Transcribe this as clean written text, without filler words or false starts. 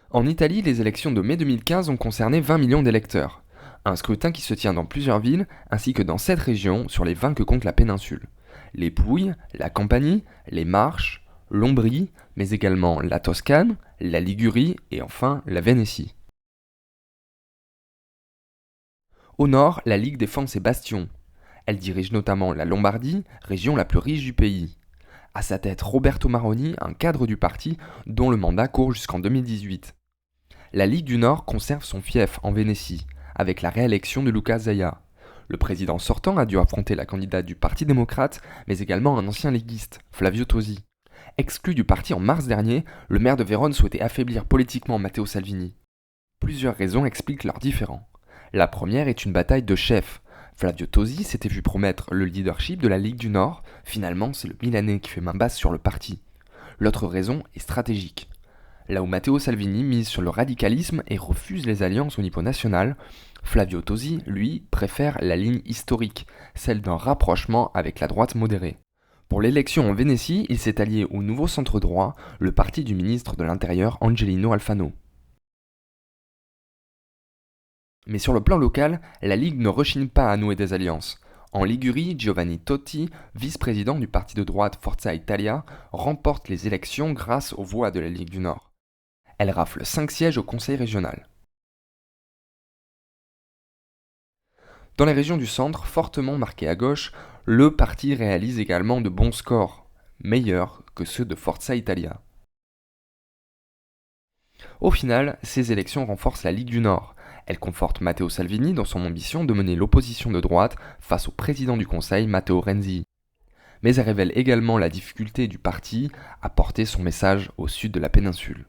En Italie, les élections de mai 2015 ont concerné 20 millions d'électeurs. Un scrutin qui se tient dans plusieurs villes, ainsi que dans 7 régions sur les 20 que compte la péninsule. Les Pouilles, la Campanie, les Marches, l'Ombrie, mais également la Toscane, la Ligurie et enfin la Vénétie. Au nord, la Ligue défend ses bastions. Elle dirige notamment la Lombardie, région la plus riche du pays. À sa tête, Roberto Maroni, un cadre du parti dont le mandat court jusqu'en 2018. La Ligue du Nord conserve son fief en Vénétie, avec la réélection de Luca Zaia. Le président sortant a dû affronter la candidate du Parti démocrate, mais également un ancien léguiste, Flavio Tosi. Exclu du parti en mars dernier, le maire de Vérone souhaitait affaiblir politiquement Matteo Salvini. Plusieurs raisons expliquent leurs différends. La première est une bataille de chefs. Flavio Tosi s'était vu promettre le leadership de la Ligue du Nord, finalement c'est le Milanais qui fait main basse sur le parti. L'autre raison est stratégique. Là où Matteo Salvini mise sur le radicalisme et refuse les alliances au niveau national, Flavio Tosi, lui, préfère la ligne historique, celle d'un rapprochement avec la droite modérée. Pour l'élection en Vénétie, il s'est allié au nouveau centre-droit, le parti du ministre de l'Intérieur Angelino Alfano. Mais sur le plan local, la Ligue ne rechigne pas à nouer des alliances. En Ligurie, Giovanni Totti, vice-président du parti de droite Forza Italia, remporte les élections grâce aux voix de la Ligue du Nord. Elle rafle 5 sièges au conseil régional. Dans les régions du centre, fortement marquées à gauche, le parti réalise également de bons scores, meilleurs que ceux de Forza Italia. Au final, ces élections renforcent la Ligue du Nord. Elle conforte Matteo Salvini dans son ambition de mener l'opposition de droite face au président du Conseil, Matteo Renzi. Mais elle révèle également la difficulté du parti à porter son message au sud de la péninsule.